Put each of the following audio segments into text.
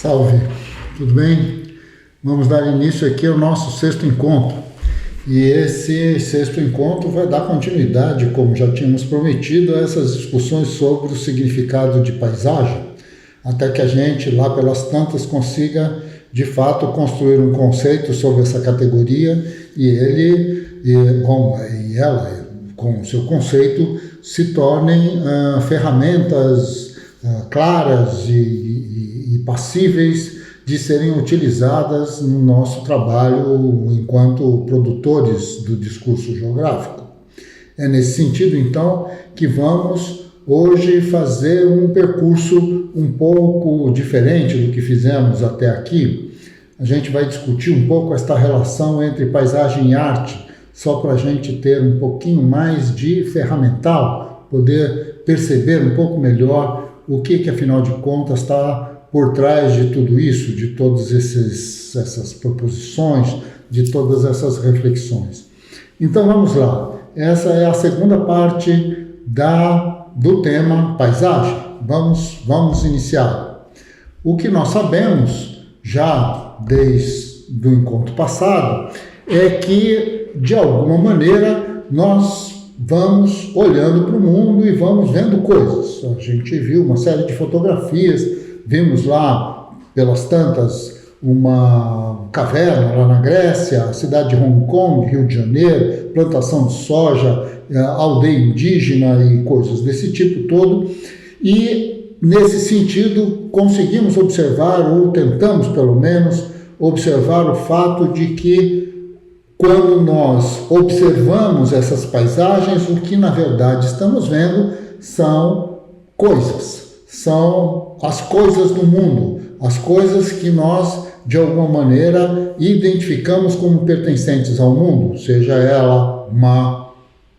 Salve, tudo bem? Vamos dar início aqui ao nosso sexto encontro. E esse sexto encontro vai dar continuidade, como já tínhamos prometido, a essas discussões sobre o significado de paisagem, até que a gente, lá pelas tantas, consiga, de fato, construir um conceito sobre essa categoria e ela, com o seu conceito, se tornem ferramentas claras e passíveis de serem utilizadas no nosso trabalho enquanto produtores do discurso geográfico. É nesse sentido, então, que vamos hoje fazer um percurso um pouco diferente do que fizemos até aqui. A gente vai discutir um pouco esta relação entre paisagem e arte, só para a gente ter um pouquinho mais de ferramental, poder perceber um pouco melhor o que afinal de contas está por trás de tudo isso, de todas essas proposições, de todas essas reflexões. Então vamos lá, essa é a segunda parte do tema paisagem. Vamos iniciar. O que nós sabemos, já desde o encontro passado, é que, de alguma maneira, nós vamos olhando para o mundo e vamos vendo coisas. A gente viu uma série de fotografias, vimos lá, pelas tantas, uma caverna lá na Grécia, a cidade de Hong Kong, Rio de Janeiro, plantação de soja, aldeia indígena e coisas desse tipo todo. E, nesse sentido, conseguimos observar, ou tentamos pelo menos, observar o fato de que, quando nós observamos essas paisagens, o que na verdade estamos vendo são coisas. São as coisas do mundo, as coisas que nós, de alguma maneira, identificamos como pertencentes ao mundo, seja ela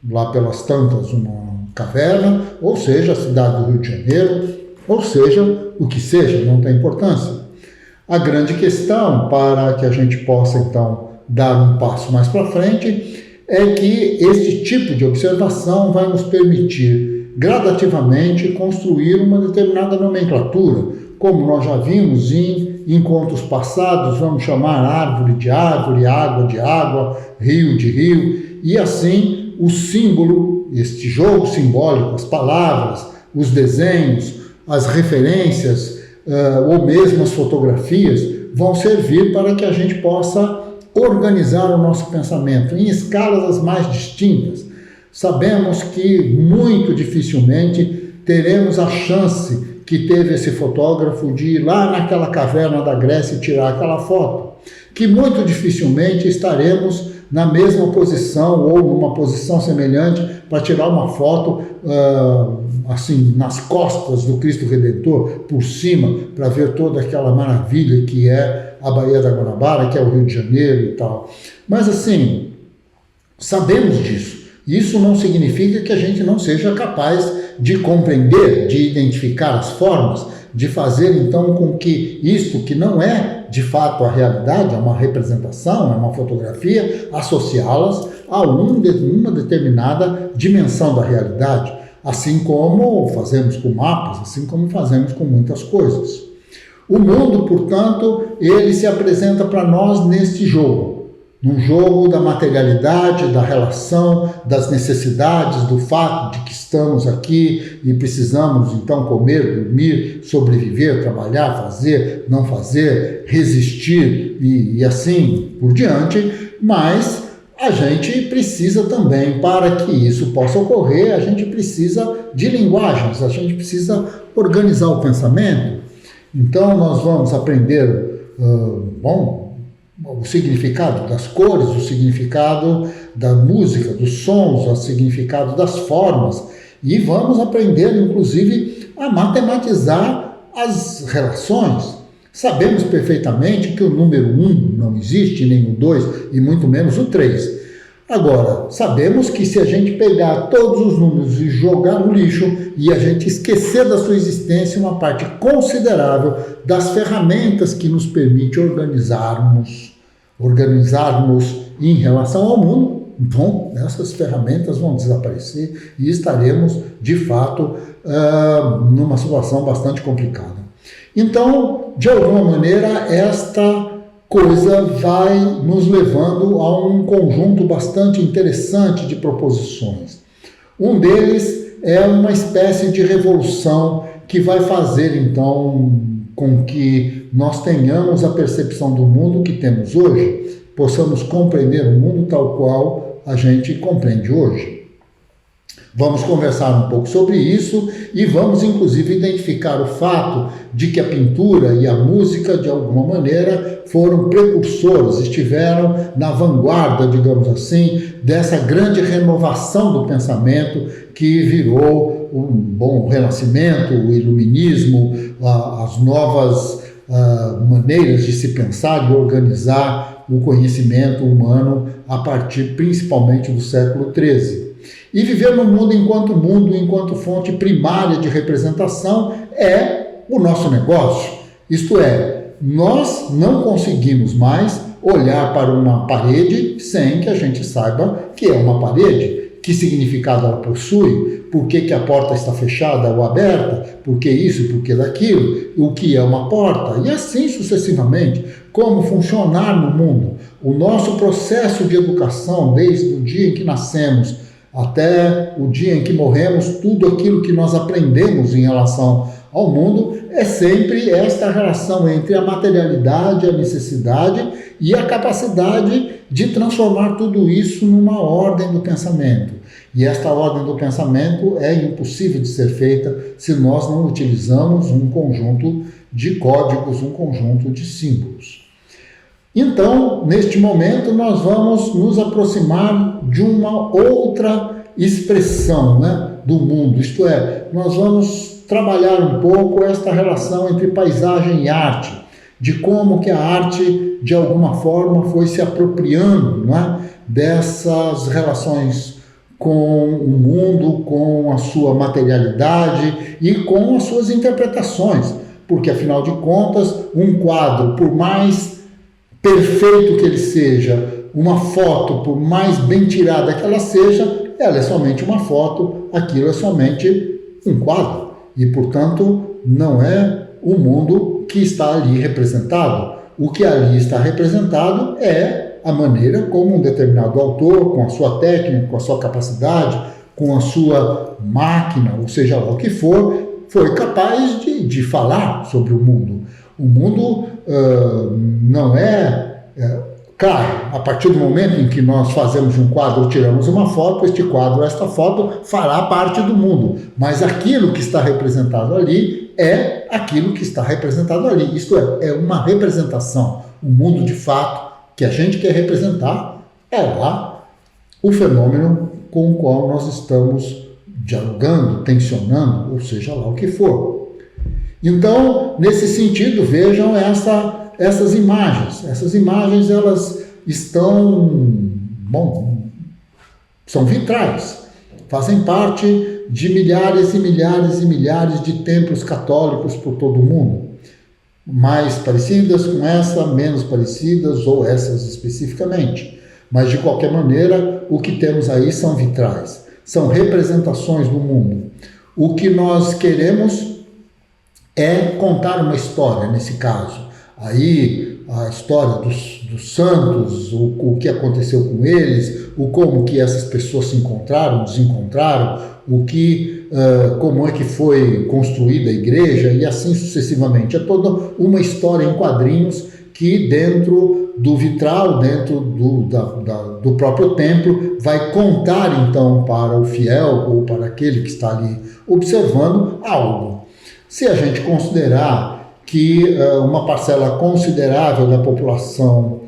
lá pelas tantas, uma caverna, ou seja, a cidade do Rio de Janeiro, ou seja, o que seja, não tem importância. A grande questão, para que a gente possa, então, dar um passo mais para frente, é que este tipo de observação vai nos permitir gradativamente construir uma determinada nomenclatura, como nós já vimos em encontros passados, vamos chamar árvore de árvore, água de água, rio de rio, e assim o símbolo, este jogo simbólico, as palavras, os desenhos, as referências, ou mesmo as fotografias, vão servir para que a gente possa organizar o nosso pensamento em escalas as mais distintas. Sabemos que muito dificilmente teremos a chance que teve esse fotógrafo de ir lá naquela caverna da Grécia e tirar aquela foto, que muito dificilmente estaremos na mesma posição ou numa posição semelhante para tirar uma foto assim nas costas do Cristo Redentor, por cima, para ver toda aquela maravilha que é a Baía da Guanabara, que é o Rio de Janeiro e tal. Mas assim, sabemos disso. Isso não significa que a gente não seja capaz de compreender, de identificar as formas, de fazer então com que isto, que não é de fato a realidade, é uma representação, é uma fotografia, associá-las a uma determinada dimensão da realidade, assim como fazemos com mapas, assim como fazemos com muitas coisas. O mundo, portanto, ele se apresenta para nós neste jogo. Num jogo da materialidade, da relação, das necessidades, do fato de que estamos aqui e precisamos então comer, dormir, sobreviver, trabalhar, fazer, não fazer, resistir e assim por diante, mas a gente precisa também, para que isso possa ocorrer, a gente precisa de linguagens, a gente precisa organizar o pensamento. Então nós vamos aprender, o significado das cores, o significado da música, dos sons, o significado das formas, e vamos aprender, inclusive, a matematizar as relações. Sabemos perfeitamente que o número 1 não existe, nem o 2, e muito menos o 3. Agora, sabemos que se a gente pegar todos os números e jogar no lixo e a gente esquecer da sua existência uma parte considerável das ferramentas que nos permite organizarmos em relação ao mundo, bom, essas ferramentas vão desaparecer e estaremos, de fato, numa situação bastante complicada. Então, de alguma maneira, esta coisa vai nos levando a um conjunto bastante interessante de proposições. Um deles é uma espécie de revolução que vai fazer, então, com que nós tenhamos a percepção do mundo que temos hoje, possamos compreender o mundo tal qual a gente compreende hoje. Vamos conversar um pouco sobre isso e vamos, inclusive, identificar o fato de que a pintura e a música, de alguma maneira, foram precursores, estiveram na vanguarda, digamos assim, dessa grande renovação do pensamento que virou o Renascimento, o Iluminismo, as novas maneiras de se pensar e organizar o conhecimento humano a partir, principalmente, do século XIII. E viver no mundo, enquanto fonte primária de representação, é o nosso negócio. Isto é, nós não conseguimos mais olhar para uma parede sem que a gente saiba que é uma parede, que significado ela possui, por que a porta está fechada ou aberta, por que isso, por que daquilo, o que é uma porta, e assim sucessivamente, como funcionar no mundo. O nosso processo de educação, desde o dia em que nascemos até o dia em que morremos, tudo aquilo que nós aprendemos em relação ao mundo é sempre esta relação entre a materialidade, a necessidade e a capacidade de transformar tudo isso numa ordem do pensamento. E esta ordem do pensamento é impossível de ser feita se nós não utilizamos um conjunto de códigos, um conjunto de símbolos. Então, neste momento, nós vamos nos aproximar de uma outra expressão, do mundo, isto é, nós vamos trabalhar um pouco esta relação entre paisagem e arte, de como que a arte, de alguma forma, foi se apropriando dessas relações com o mundo, com a sua materialidade e com as suas interpretações, porque, afinal de contas, um quadro, por mais perfeito que ele seja, uma foto, por mais bem tirada que ela seja, ela é somente uma foto, aquilo é somente um quadro. E, portanto, não é o mundo que está ali representado. O que ali está representado é a maneira como um determinado autor, com a sua técnica, com a sua capacidade, com a sua máquina, ou seja lá o que for, foi capaz de falar sobre o mundo. O mundo não é... Claro, a partir do momento em que nós fazemos um quadro ou tiramos uma foto, este quadro, esta foto, fará parte do mundo. Mas aquilo que está representado ali é aquilo que está representado ali. Isto é uma representação. O mundo, de fato, que a gente quer representar é lá o fenômeno com o qual nós estamos dialogando, tensionando, ou seja lá o que for. Então, nesse sentido, vejam essas imagens. Essas imagens, elas são vitrais, fazem parte de milhares e milhares e milhares de templos católicos por todo o mundo. Mais parecidas com essa, menos parecidas, ou essas especificamente. Mas, de qualquer maneira, o que temos aí são vitrais, são representações do mundo. O que nós queremos é contar uma história, nesse caso. Aí a história dos santos, o que aconteceu com eles, como que essas pessoas se encontraram, desencontraram, como é que foi construída a igreja e assim sucessivamente. É toda uma história em quadrinhos que dentro do vitral, dentro do próprio templo, vai contar então para o fiel ou para aquele que está ali observando algo. Se a gente considerar que uma parcela considerável da população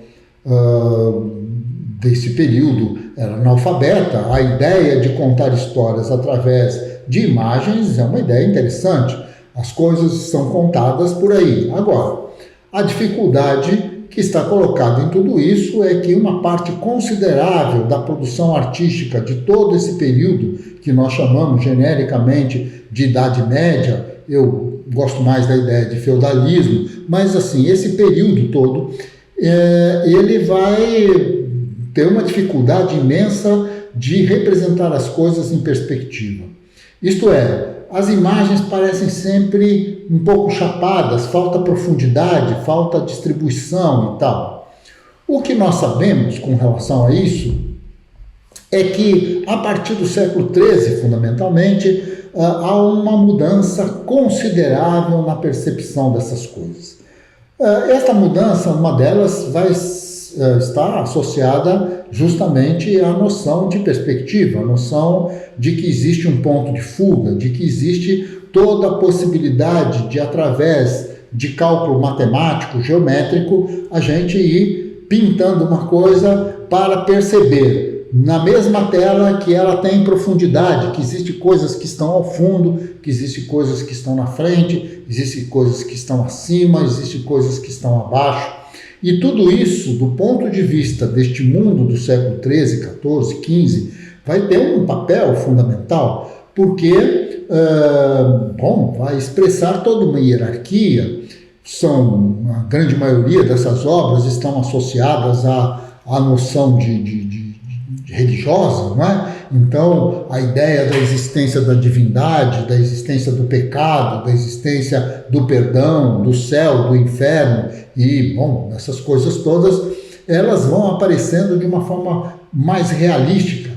desse período era analfabeta, a ideia de contar histórias através de imagens é uma ideia interessante. As coisas são contadas por aí. Agora, a dificuldade que está colocada em tudo isso é que uma parte considerável da produção artística de todo esse período, que nós chamamos genericamente de Idade Média, eu gosto mais da ideia de feudalismo, mas assim, esse período todo, ele vai ter uma dificuldade imensa de representar as coisas em perspectiva. Isto é, as imagens parecem sempre um pouco chapadas, falta profundidade, falta distribuição e tal. O que nós sabemos com relação a isso é que, a partir do século XIII, fundamentalmente, há uma mudança considerável na percepção dessas coisas. Esta mudança, uma delas, vai estar associada justamente à noção de perspectiva, a noção de que existe um ponto de fuga, de que existe toda a possibilidade de, através de cálculo matemático, geométrico, a gente ir pintando uma coisa para perceber na mesma tela que ela tem profundidade, que existem coisas que estão ao fundo, que existem coisas que estão na frente, existem coisas que estão acima, existem coisas que estão abaixo. E tudo isso, do ponto de vista deste mundo do século XIII, XIV, XV, vai ter um papel fundamental, porque vai expressar toda uma hierarquia. A grande maioria dessas obras estão associadas à noção de religiosa, não é? Então, a ideia da existência da divindade, da existência do pecado, da existência do perdão, do céu, do inferno, e, essas coisas todas, elas vão aparecendo de uma forma mais realística.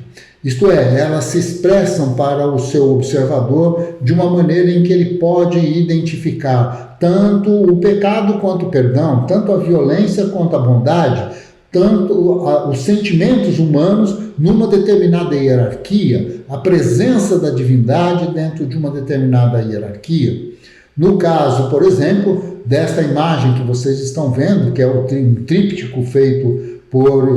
Isto é, elas se expressam para o seu observador de uma maneira em que ele pode identificar tanto o pecado quanto o perdão, tanto a violência quanto a bondade, tanto os sentimentos humanos numa determinada hierarquia, a presença da divindade dentro de uma determinada hierarquia. No caso, por exemplo, desta imagem que vocês estão vendo, que é um tríptico feito por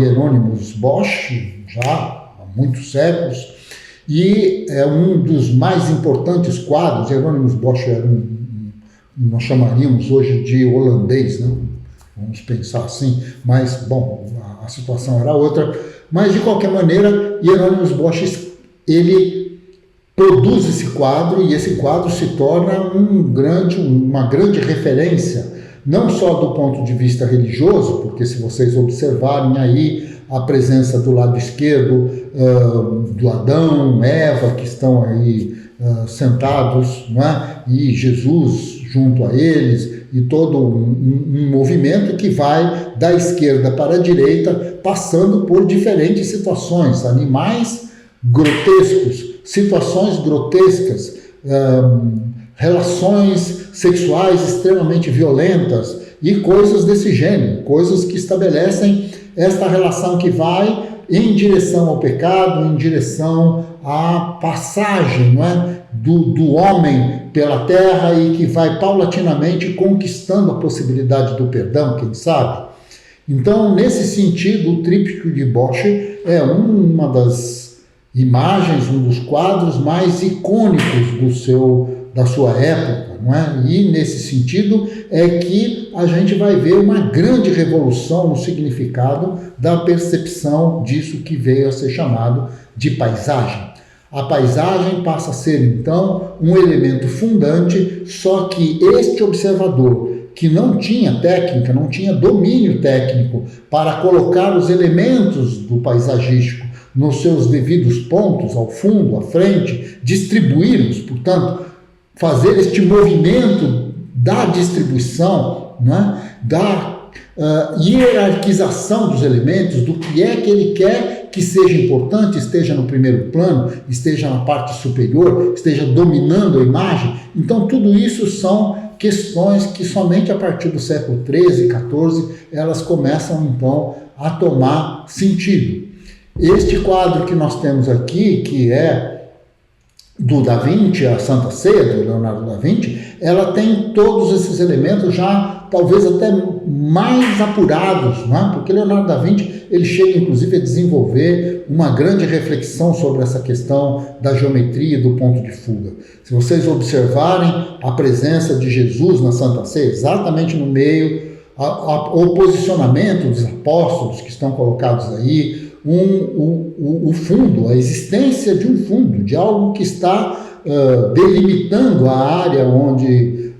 Hieronymus Bosch, já há muitos séculos, e é um dos mais importantes quadros. Hieronymus Bosch era nós chamaríamos hoje de holandês, né? Vamos pensar assim, mas, a situação era outra. Mas, de qualquer maneira, Hieronymus Bosch, ele produz esse quadro, e esse quadro se torna uma grande referência, não só do ponto de vista religioso, porque se vocês observarem aí a presença do lado esquerdo do Adão, Eva, que estão aí sentados, não é? E Jesus junto a eles, e todo um movimento que vai da esquerda para a direita, passando por diferentes situações, animais grotescos, situações grotescas, relações sexuais extremamente violentas e coisas desse gênero, coisas que estabelecem esta relação que vai em direção ao pecado, em direção à passagem, não é? do homem pela terra, e que vai paulatinamente conquistando a possibilidade do perdão, quem sabe? Então, nesse sentido, o tríptico de Bosch é uma das imagens, um dos quadros mais icônicos da sua época, não é? E, nesse sentido, é que a gente vai ver uma grande revolução no significado da percepção disso que veio a ser chamado de paisagem. A paisagem passa a ser, então, um elemento fundante, só que este observador, que não tinha técnica, não tinha domínio técnico para colocar os elementos do paisagístico nos seus devidos pontos, ao fundo, à frente, distribuí-los, portanto, fazer este movimento da distribuição, né, da hierarquização dos elementos, do que é que ele quer que seja importante, esteja no primeiro plano, esteja na parte superior, esteja dominando a imagem. Então, tudo isso são questões que somente a partir do século XIII, XIV, elas começam, então, a tomar sentido. Este quadro que nós temos aqui, que é do Da Vinci, a Santa Ceia, do Leonardo da Vinci, ela tem todos esses elementos já, talvez até mais apurados, não é? Porque Leonardo da Vinci, ele chega inclusive a desenvolver uma grande reflexão sobre essa questão da geometria e do ponto de fuga. Se vocês observarem a presença de Jesus na Santa Ceia, exatamente no meio, o posicionamento dos apóstolos que estão colocados aí, o fundo, a existência de um fundo, de algo que está delimitando a área onde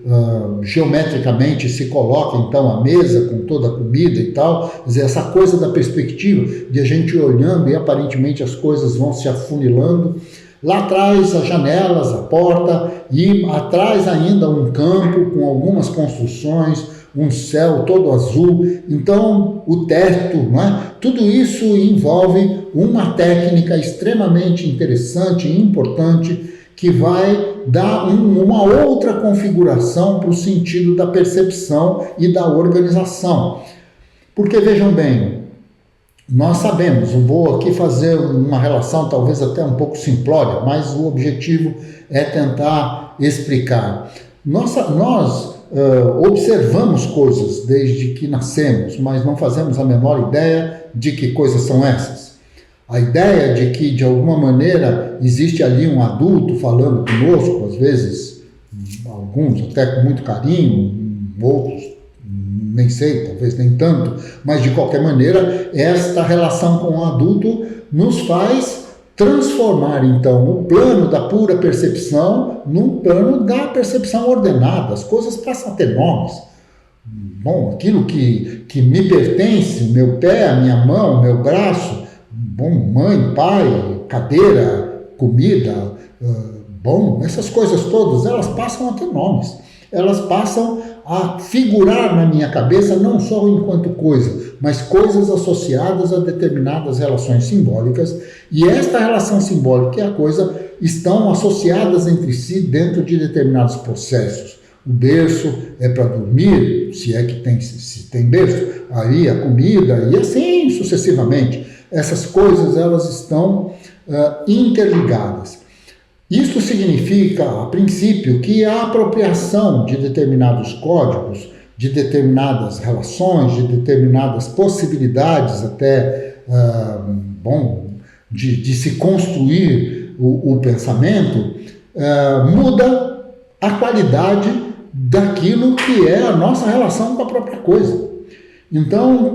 geometricamente se coloca então a mesa com toda a comida e tal. Quer dizer, essa coisa da perspectiva, de a gente olhando e aparentemente as coisas vão se afunilando. Lá atrás, as janelas, a porta e atrás ainda um campo com algumas construções, um céu todo azul. Então, o teto, não é? Tudo isso envolve uma técnica extremamente interessante e importante que vai dar uma outra configuração para o sentido da percepção e da organização. Porque, vejam bem, nós sabemos, eu vou aqui fazer uma relação talvez até um pouco simplória, mas o objetivo é tentar explicar. Nós observamos coisas desde que nascemos, mas não fazemos a menor ideia de que coisas são essas. A ideia de que, de alguma maneira, existe ali um adulto falando conosco, às vezes, alguns até com muito carinho, outros nem sei, talvez nem tanto, mas de qualquer maneira, esta relação com o adulto nos faz transformar, então, o plano da pura percepção num plano da percepção ordenada. As coisas passam a ter nomes. Bom, aquilo que me pertence, o meu pé, a minha mão, o meu braço, bom, mãe, pai, cadeira, comida, bom, essas coisas todas, elas passam a ter nomes. Elas passam a figurar na minha cabeça não só enquanto coisa, mas coisas associadas a determinadas relações simbólicas. E esta relação simbólica e a coisa estão associadas entre si dentro de determinados processos. O berço é para dormir, se é que se tem berço, aí a comida e assim sucessivamente. Essas coisas elas estão interligadas. Isso significa, a princípio, que a apropriação de determinados códigos, de determinadas relações, de determinadas possibilidades até, de se construir o pensamento, muda a qualidade daquilo que é a nossa relação com a própria coisa. Então,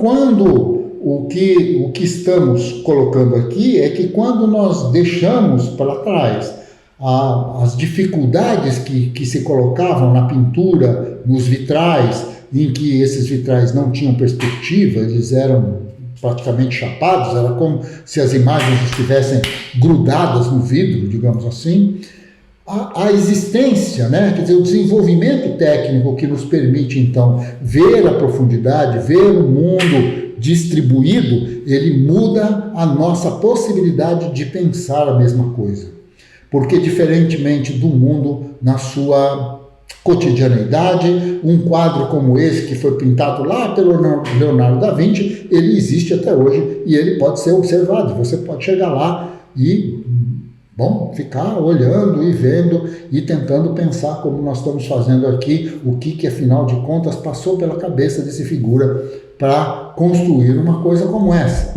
o que estamos colocando aqui é que quando nós deixamos para trás as dificuldades que se colocavam na pintura, nos vitrais, em que esses vitrais não tinham perspectiva, eles eram praticamente chapados, era como se as imagens estivessem grudadas no vidro, digamos assim. A existência, né? Quer dizer, o desenvolvimento técnico que nos permite, então, ver a profundidade, ver o mundo distribuído, ele muda a nossa possibilidade de pensar a mesma coisa. Porque, diferentemente do mundo na sua cotidianeidade, um quadro como esse, que foi pintado lá pelo Leonardo da Vinci, ele existe até hoje e ele pode ser observado. Você pode chegar lá e, ficar olhando e vendo e tentando pensar como nós estamos fazendo aqui, o que afinal de contas passou pela cabeça desse figura para construir uma coisa como essa.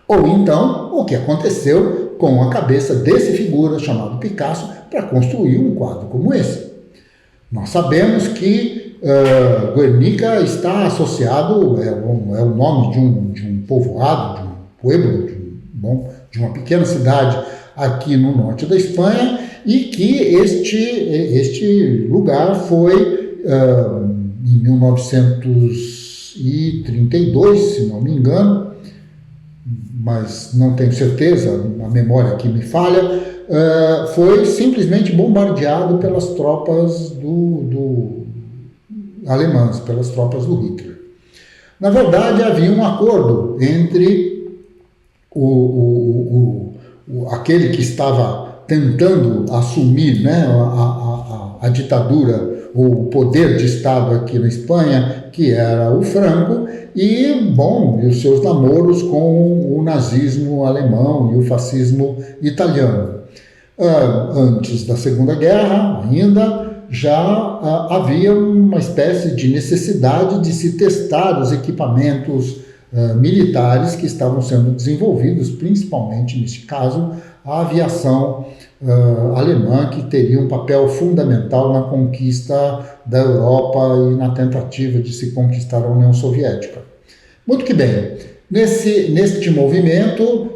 Ou então, o que aconteceu com a cabeça desse figura chamado Picasso para construir um quadro como esse. Nós sabemos que Guernica está associado, é o nome de um povoado, de um pueblo, de uma pequena cidade aqui no norte da Espanha, e que este lugar foi, em 1932, se não me engano, mas não tenho certeza, a memória aqui me falha, foi simplesmente bombardeado pelas tropas alemãs, pelas tropas do Hitler. Na verdade, havia um acordo entre aquele que estava tentando assumir, né, a ditadura, ou o poder de Estado aqui na Espanha, que era o Franco, e os seus namoros com o nazismo alemão e o fascismo italiano. Antes da Segunda Guerra, ainda, já havia uma espécie de necessidade de se testar os equipamentos militares que estavam sendo desenvolvidos, principalmente, neste caso, a aviação alemã, que teria um papel fundamental na conquista da Europa e na tentativa de se conquistar a União Soviética. Muito que bem, neste movimento,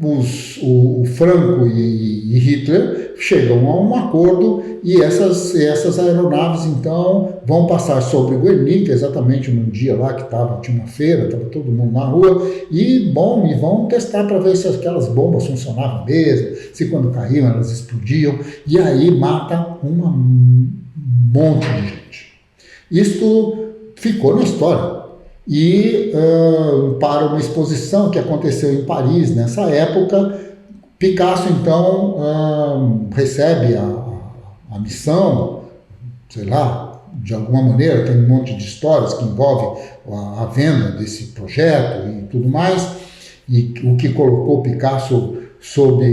o Franco e Hitler chegam a um acordo e essas aeronaves então vão passar sobre Guernica, exatamente num dia lá que tinha uma feira, estava todo mundo na rua, e vão testar para ver se aquelas bombas funcionavam mesmo, se quando caíam elas explodiam, e aí mata um monte de gente. Isto ficou na história. E para uma exposição que aconteceu em Paris nessa época, Picasso então recebe a missão, sei lá, de alguma maneira, tem um monte de histórias que envolve a venda desse projeto e tudo mais, e o que colocou Picasso sob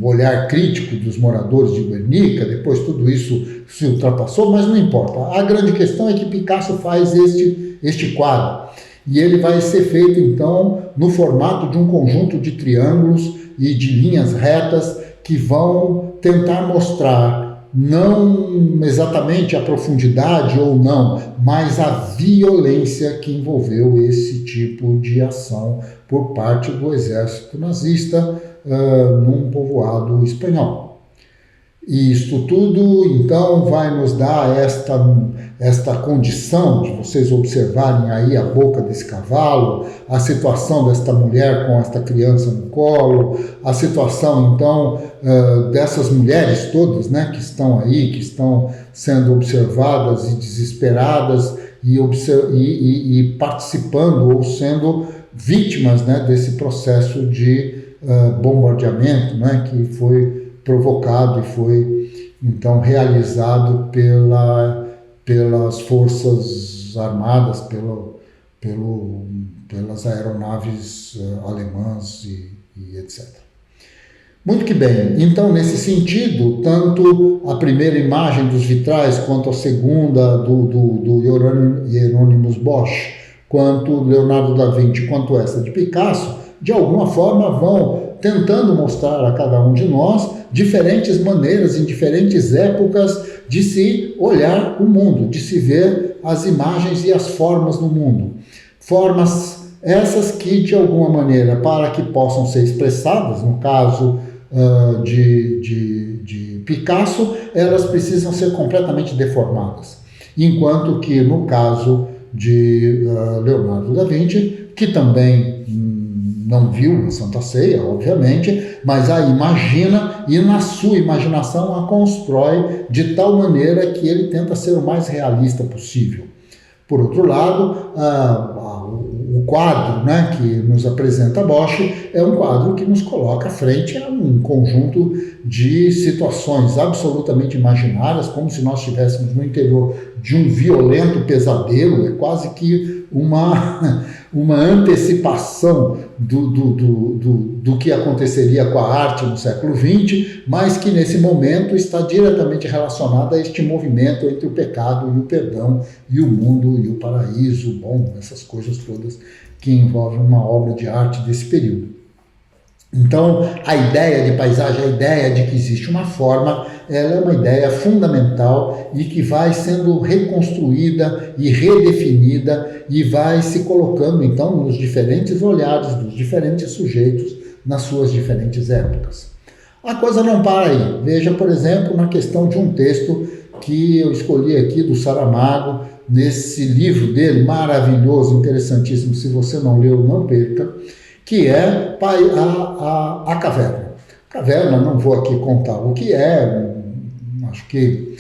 o olhar crítico dos moradores de Guernica. Depois tudo isso se ultrapassou, mas não importa. A grande questão é que Picasso faz este quadro, e ele vai ser feito então no formato de um conjunto de triângulos e de linhas retas que vão tentar mostrar não exatamente a profundidade ou não, mas a violência que envolveu esse tipo de ação por parte do exército nazista num povoado espanhol. E isto tudo, então, vai nos dar esta condição de vocês observarem aí a boca desse cavalo, a situação desta mulher com esta criança no colo, a situação, então, dessas mulheres todas, né, que estão aí, que estão sendo observadas e desesperadas e participando ou sendo vítimas, né, desse processo de bombardeamento, né, que foi provocado e foi então realizado pelas forças armadas, pelas aeronaves alemãs e etc. Muito que bem, então nesse sentido, tanto a primeira imagem dos vitrais quanto a segunda do Hieronymus Bosch, quanto Leonardo da Vinci, quanto essa de Picasso, de alguma forma vão tentando mostrar a cada um de nós diferentes maneiras, em diferentes épocas, de se olhar o mundo, de se ver as imagens e as formas no mundo. Formas essas que, de alguma maneira, para que possam ser expressadas, no caso de Picasso, elas precisam ser completamente deformadas. Enquanto que, no caso de Leonardo da Vinci, que também não viu a Santa Ceia, obviamente, mas a imagina e na sua imaginação a constrói de tal maneira que ele tenta ser o mais realista possível. Por outro lado, o quadro, né, que nos apresenta Bosch é um quadro que nos coloca frente a um conjunto de situações absolutamente imaginárias, como se nós estivéssemos no interior de um violento pesadelo. É quase que uma antecipação do que aconteceria com a arte no século XX, mas que nesse momento está diretamente relacionada a este movimento entre o pecado e o perdão, e o mundo e o paraíso, bom, essas coisas todas que envolvem uma obra de arte desse período. Então, a ideia de paisagem, a ideia de que existe uma forma, ela é uma ideia fundamental e que vai sendo reconstruída e redefinida e vai se colocando, então, nos diferentes olhares dos diferentes sujeitos nas suas diferentes épocas. A coisa não para aí. Veja, por exemplo, na questão de um texto que eu escolhi aqui do Saramago, nesse livro dele, maravilhoso, interessantíssimo, se você não leu, não perca, que é a Caverna. Caverna, não vou aqui contar o que é, acho que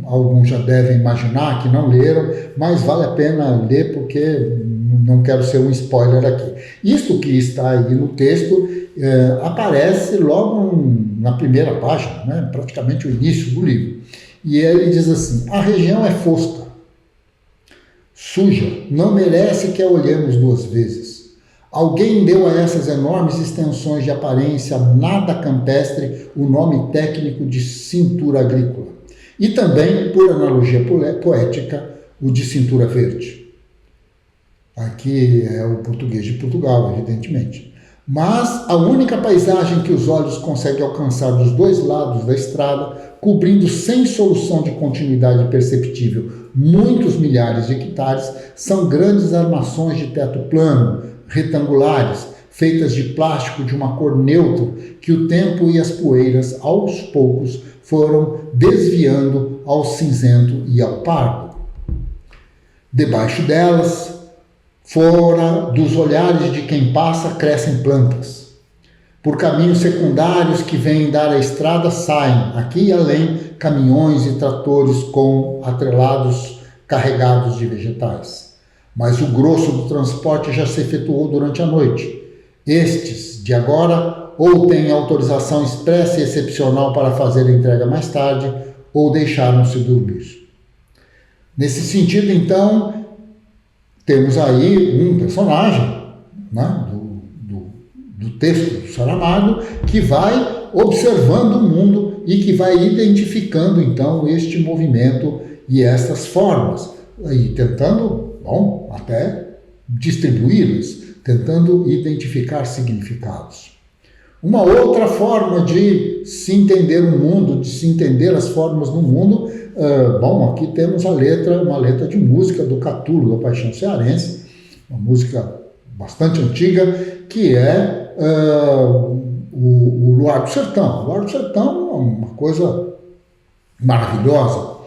alguns já devem imaginar que não leram, mas vale a pena ler porque não quero ser um spoiler aqui. Isso que está aí no texto aparece logo na primeira página, né, praticamente o início do livro. E ele diz assim: a região é fosca, suja, não merece que a olhemos duas vezes. Alguém deu a essas enormes extensões de aparência nada campestre o nome técnico de cintura agrícola. E também, por analogia poética, o de cintura verde. Aqui é o português de Portugal, evidentemente. Mas a única paisagem que os olhos conseguem alcançar dos dois lados da estrada, cobrindo sem solução de continuidade perceptível muitos milhares de hectares, são grandes armações de teto plano, retangulares, feitas de plástico de uma cor neutra, que o tempo e as poeiras, aos poucos, foram desviando ao cinzento e ao pardo. Debaixo delas, fora dos olhares de quem passa, crescem plantas. Por caminhos secundários que vêm dar à estrada, saem, aqui e além, caminhões e tratores com atrelados carregados de vegetais. Mas o grosso do transporte já se efetuou durante a noite. Estes, de agora, ou têm autorização expressa e excepcional para fazer a entrega mais tarde, ou deixaram-se dormir. Nesse sentido, então, temos aí um personagem, né, do texto do Saramago, que vai observando o mundo e que vai identificando, então, este movimento e essas formas, e tentando, até distribuí-las, tentando identificar significados. Uma outra forma de se entender o mundo, de se entender as formas do mundo, aqui temos uma letra de música do Catulo, da Paixão Cearense, uma música bastante antiga, que é o Luar do Sertão. O Luar do Sertão é uma coisa maravilhosa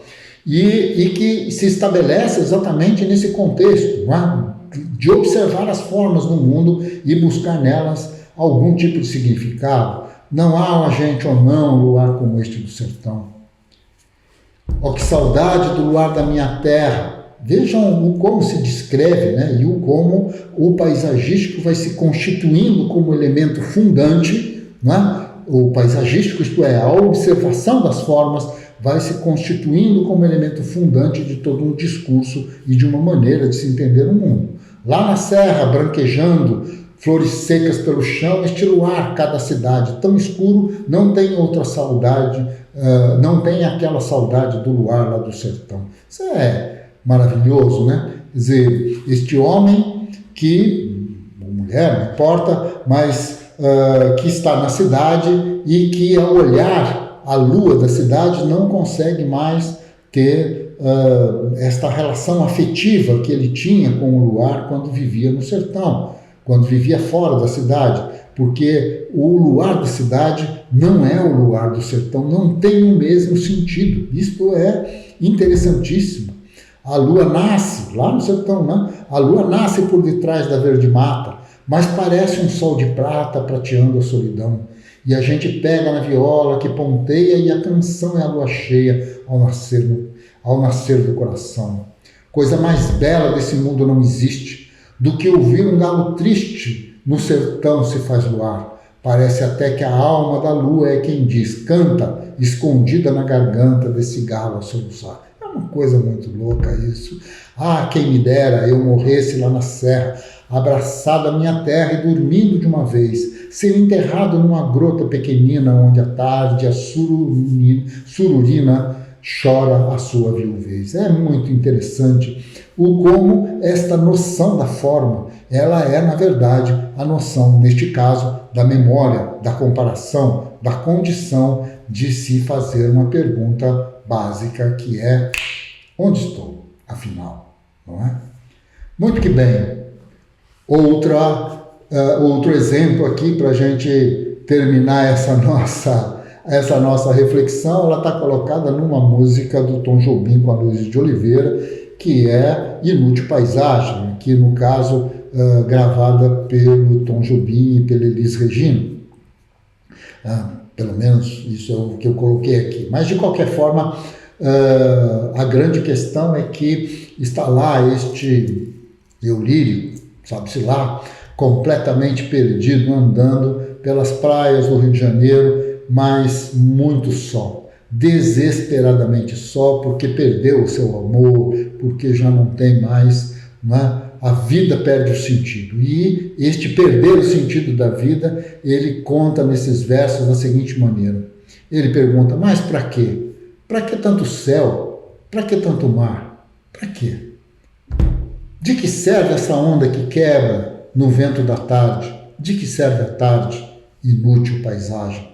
e que se estabelece exatamente nesse contexto, não é? De observar as formas do mundo e buscar nelas algum tipo de significado. Não há uma gente ou não um luar como este do sertão. Oh, que saudade do luar da minha terra. Vejam o como se descreve, né? E o como o paisagístico vai se constituindo como elemento fundante, né? O paisagístico, isto é, a observação das formas, vai se constituindo como elemento fundante de todo um discurso e de uma maneira de se entender o mundo. Lá na serra, branquejando, flores secas pelo chão, este luar, cada cidade tão escuro, não tem outra saudade, não tem aquela saudade do luar lá do sertão. Isso é maravilhoso, né? Quer dizer, este homem ou mulher, não importa, mas que está na cidade e que ao olhar a lua da cidade não consegue mais ter esta relação afetiva que ele tinha com o luar quando vivia no sertão, quando vivia fora da cidade, porque o luar da cidade não é o luar do sertão, não tem o mesmo sentido. Isto é interessantíssimo. A lua nasce, lá no sertão, né? A lua nasce por detrás da verde mata, mas parece um sol de prata prateando a solidão. E a gente pega na viola que ponteia e a canção é a lua cheia ao nascer do coração. Coisa mais bela desse mundo não existe do que ouvir um galo triste no sertão se faz luar. Parece até que a alma da lua é quem diz, canta, escondida na garganta desse galo a soluçar. É uma coisa muito louca isso. Ah, quem me dera eu morresse lá na serra, abraçado à minha terra e dormindo de uma vez, ser enterrado numa grota pequenina onde à tarde a sururina chora a sua viuvez. É muito interessante como esta noção da forma, ela é, na verdade, a noção, neste caso, da memória, da comparação, da condição de se fazer uma pergunta básica que é: onde estou, afinal? Não é? Muito que bem. Outro exemplo aqui para a gente terminar essa nossa reflexão, ela está colocada numa música do Tom Jobim com a Luiz de Oliveira, que é Inútil Paisagem, que no caso gravada pelo Tom Jobim e pela Elis Regina. Pelo menos isso é o que eu coloquei aqui. Mas de qualquer forma, a grande questão é que está lá este eu lírico, sabe-se lá, completamente perdido, andando pelas praias do Rio de Janeiro, mas muito só, desesperadamente só, porque perdeu o seu amor, porque já não tem mais, né? A vida perde o sentido. E este perder o sentido da vida, ele conta nesses versos da seguinte maneira. Ele pergunta, mas para quê? Para que tanto céu? Para que tanto mar? Para quê? De que serve essa onda que quebra no vento da tarde? De que serve a tarde? Inútil paisagem.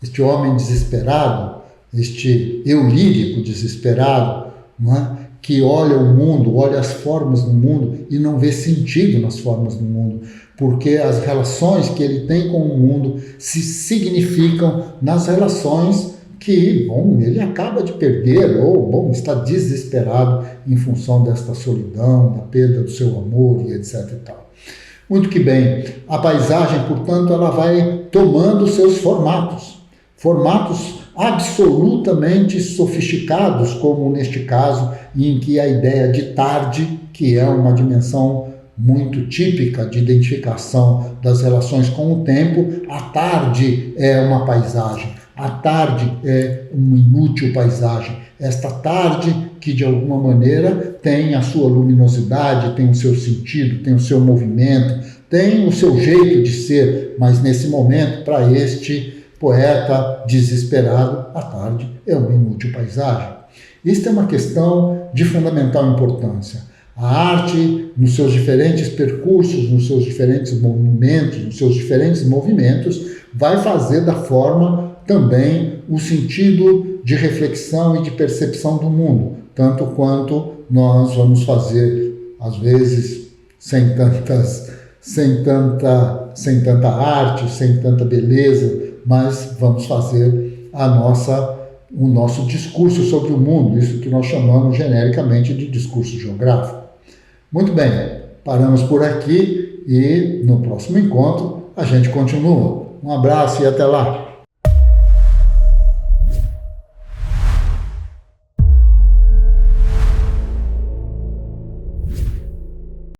Este homem desesperado, este eu lírico desesperado, não é? Que olha o mundo, olha as formas do mundo e não vê sentido nas formas do mundo. porque as relações que ele tem com o mundo se significam nas relações que, bom, ele acaba de perder ou, bom, está desesperado em função desta solidão, da perda do seu amor e etc e tal. Muito que bem, a paisagem, portanto, ela vai tomando seus formatos absolutamente sofisticados, como neste caso, em que a ideia de tarde, que é uma dimensão muito típica de identificação das relações com o tempo, a tarde é uma paisagem, a tarde é uma inútil paisagem. Esta tarde que, de alguma maneira, tem a sua luminosidade, tem o seu sentido, tem o seu movimento, tem o seu jeito de ser, mas nesse momento, para este poeta desesperado, a tarde é uma inútil paisagem. Isto é uma questão de fundamental importância. A arte, nos seus diferentes percursos, nos seus diferentes movimentos, nos seus diferentes movimentos, vai fazer da forma também o sentido de reflexão e de percepção do mundo, tanto quanto nós vamos fazer, às vezes, sem tanta arte, sem tanta beleza, mas vamos fazer o nosso discurso sobre o mundo, isso que nós chamamos genericamente de discurso geográfico. Muito bem, paramos por aqui e no próximo encontro a gente continua. Um abraço e até lá!